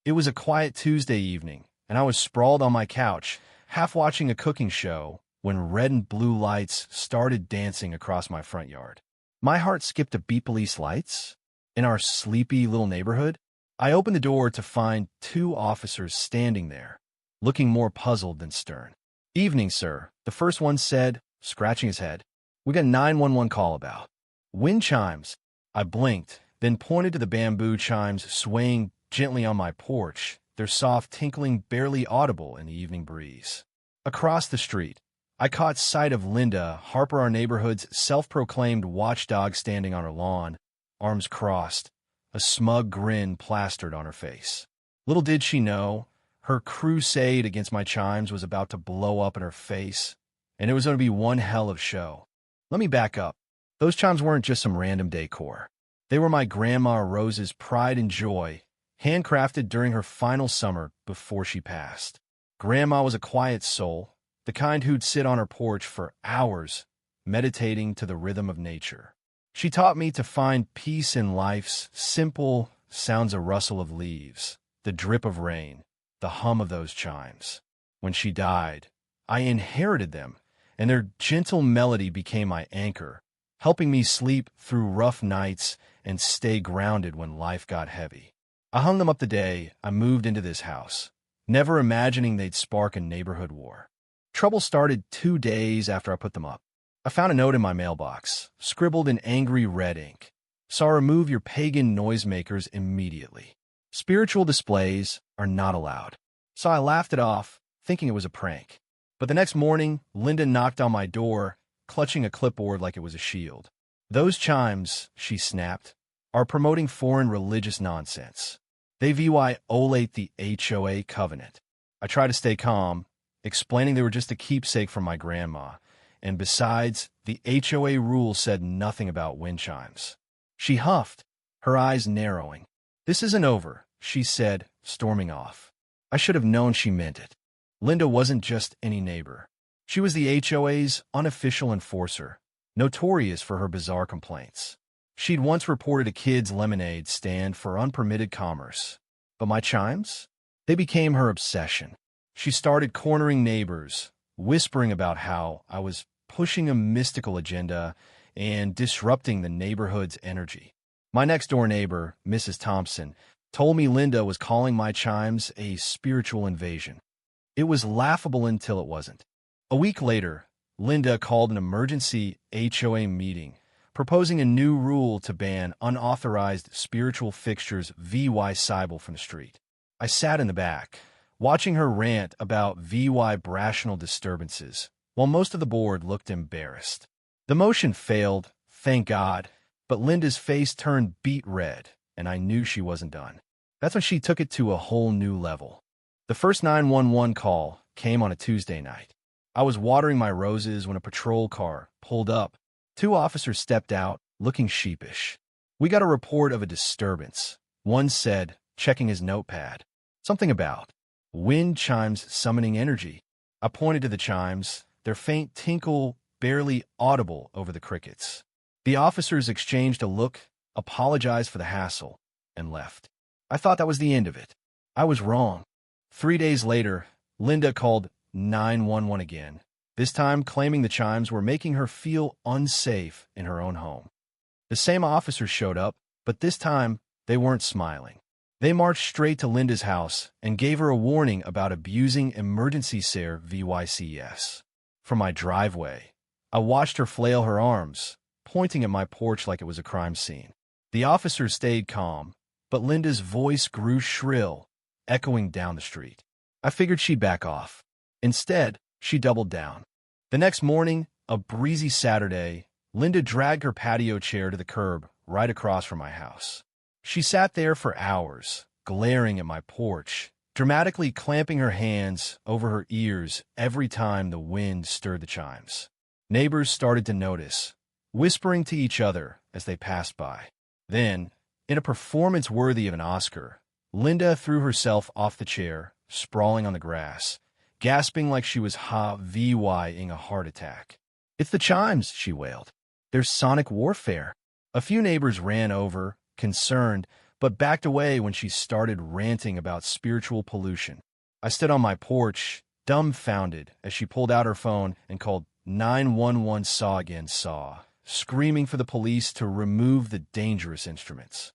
It was a quiet Tuesday evening, and I was sprawled on my couch, half watching a cooking show, when red and blue lights started dancing across my front yard. My heart skipped a beat. Police lights? In our sleepy little neighborhood? I opened the door to find two officers standing there, looking more puzzled than stern. "Evening, sir," the first one said, scratching his head. "We got a 911 call about wind chimes." I blinked, then pointed to the bamboo chimes swaying gently on my porch, their soft tinkling barely audible in the evening breeze. Across the street, I caught sight of Linda, Harper, our neighborhood's self-proclaimed watchdog, standing on her lawn, arms crossed, a smug grin plastered on her face. Little did she know, her crusade against my chimes was about to blow up in her face, and it was going to be one hell of a show. Let me back up. Those chimes weren't just some random decor. They were my Grandma Rose's pride and joy, handcrafted during her final summer before she passed. Grandma was a quiet soul, the kind who'd sit on her porch for hours, meditating to the rhythm of nature. She taught me to find peace in life's simple sounds: a rustle of leaves, the drip of rain, the hum of those chimes. When she died, I inherited them, and their gentle melody became my anchor, helping me sleep through rough nights and stay grounded when life got heavy. I hung them up the day I moved into this house, never imagining they'd spark a neighborhood war. Trouble started 2 days after I put them up. I found a note in my mailbox, scribbled in angry red ink. "Saw remove your pagan noisemakers immediately. Spiritual displays are not allowed." So I laughed it off, thinking it was a prank. But the next morning, Linda knocked on my door, clutching a clipboard like it was a shield. "Those chimes," she snapped, "are promoting foreign religious nonsense. They violate the HOA covenant." I tried to stay calm, explaining they were just a keepsake from my grandma, and besides, the HOA rule said nothing about wind chimes. She huffed, her eyes narrowing. "This isn't over," she said, storming off. I should have known she meant it. Linda wasn't just any neighbor. She was the HOA's unofficial enforcer, notorious for her bizarre complaints. She'd once reported a kid's lemonade stand for unpermitted commerce. But my chimes? They became her obsession. She started cornering neighbors, whispering about how I was pushing a mystical agenda and disrupting the neighborhood's energy. My next-door neighbor, Mrs. Thompson, told me Linda was calling my chimes a spiritual invasion. It was laughable until it wasn't. A week later, Linda called an emergency HOA meeting, proposing a new rule to ban unauthorized spiritual fixtures vy-sibel from the street. I sat in the back, watching her rant about vibrational disturbances, while most of the board looked embarrassed. The motion failed, thank God, but Linda's face turned beet red, and I knew she wasn't done. That's when she took it to a whole new level. The first 911 call came on a Tuesday night. I was watering my roses when a patrol car pulled up. 2 officers stepped out, looking sheepish. "We got a report of a disturbance," one said, checking his notepad. "Something about wind chimes summoning energy." I pointed to the chimes, their faint tinkle barely audible over the crickets. The officers exchanged a look, apologized for the hassle, and left. I thought that was the end of it. I was wrong. 3 days later, Linda called 911 again, this time claiming the chimes were making her feel unsafe in her own home. The same officers showed up, but this time they weren't smiling. They marched straight to Linda's house and gave her a warning about abusing emergency SARE VYCS. From my driveway, I watched her flail her arms, pointing at my porch like it was a crime scene. The officers stayed calm, but Linda's voice grew shrill, echoing down the street. I figured she'd back off. Instead, she doubled down. The next morning, a breezy Saturday, Linda dragged her patio chair to the curb right across from my house. She sat there for hours, glaring at my porch, dramatically clamping her hands over her ears every time the wind stirred the chimes. Neighbors started to notice, whispering to each other as they passed by. Then, in a performance worthy of an Oscar, Linda threw herself off the chair, sprawling on the grass, gasping like she was VYing a heart attack. "It's the chimes," she wailed. "There's sonic warfare." A few neighbors ran over, concerned, but backed away when she started ranting about spiritual pollution. I stood on my porch, dumbfounded, as she pulled out her phone and called 911. Saw again, screaming for the police to remove the dangerous instruments.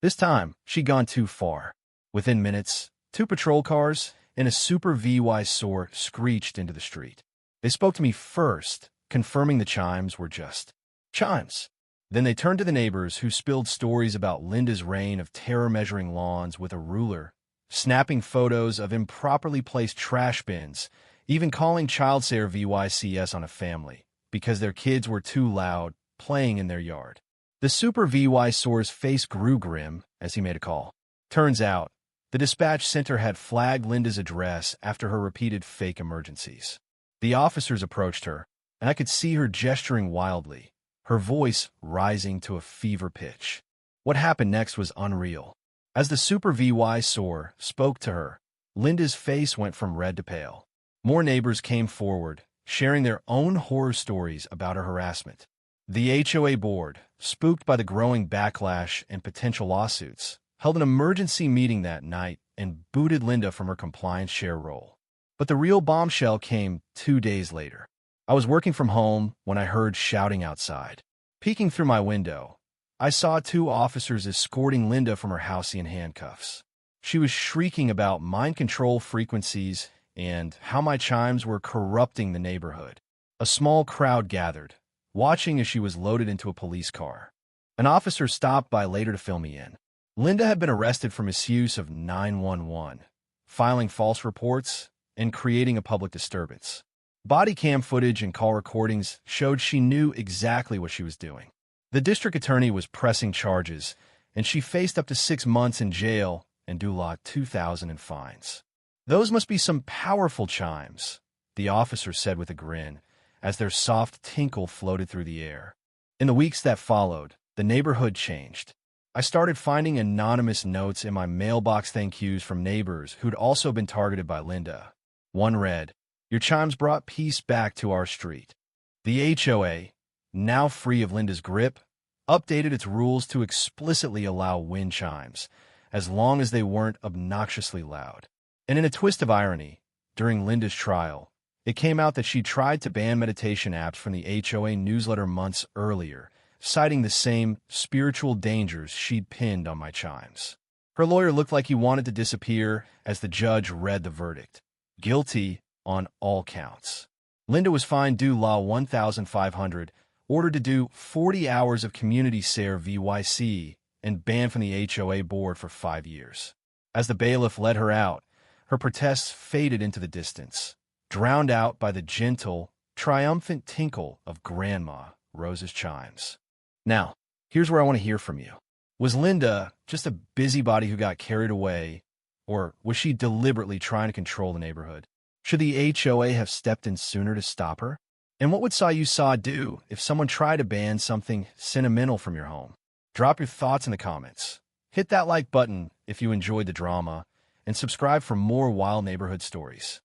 This time, she'd gone too far. Within minutes, 2 patrol cars and a Super VY SOAR screeched into the street. They spoke to me first, confirming the chimes were just chimes. Then they turned to the neighbors, who spilled stories about Linda's reign of terror, measuring lawns with a ruler, snapping photos of improperly placed trash bins, even calling childcare VYCS on a family because their kids were too loud playing in their yard. The Super VY SOAR's face grew grim as he made a call. Turns out, the dispatch center had flagged Linda's address after her repeated fake emergencies. The officers approached her, and I could see her gesturing wildly, her voice rising to a fever pitch. What happened next was unreal. As the Super VY SOAR spoke to her, Linda's face went from red to pale. More neighbors came forward, sharing their own horror stories about her harassment. The HOA board, spooked by the growing backlash and potential lawsuits, held an emergency meeting that night and booted Linda from her compliance share role. But the real bombshell came 2 days later. I was working from home when I heard shouting outside. Peeking through my window, I saw 2 officers escorting Linda from her house in handcuffs. She was shrieking about mind control frequencies and how my chimes were corrupting the neighborhood. A small crowd gathered, watching as she was loaded into a police car. An officer stopped by later to fill me in. Linda had been arrested for misuse of 911, filing false reports, and creating a public disturbance. Body cam footage and call recordings showed she knew exactly what she was doing. The district attorney was pressing charges, and she faced up to 6 months in jail and $2,000 in fines. "Those must be some powerful chimes," the officer said with a grin, as their soft tinkle floated through the air. In the weeks that followed, the neighborhood changed. I started finding anonymous notes in my mailbox, thank yous from neighbors who'd also been targeted by Linda. One read, "Your chimes brought peace back to our street." The HOA, now free of Linda's grip, updated its rules to explicitly allow wind chimes, as long as they weren't obnoxiously loud. And in a twist of irony, during Linda's trial, it came out that she tried to ban meditation apps from the HOA newsletter months earlier, citing the same spiritual dangers she'd pinned on my chimes. Her lawyer looked like he wanted to disappear as the judge read the verdict. Guilty on all counts. Linda was fined $1,500, ordered to do 40 hours of community SARE VYC, and banned from the HOA board for 5 years. As the bailiff led her out, her protests faded into the distance, drowned out by the gentle, triumphant tinkle of Grandma Rose's chimes. Now, here's where I want to hear from you. Was Linda just a busybody who got carried away, or was she deliberately trying to control the neighborhood? Should the HOA have stepped in sooner to stop her? And what would you do if someone tried to ban something sentimental from your home? Drop your thoughts in the comments. Hit that like button if you enjoyed the drama, and subscribe for more wild neighborhood stories.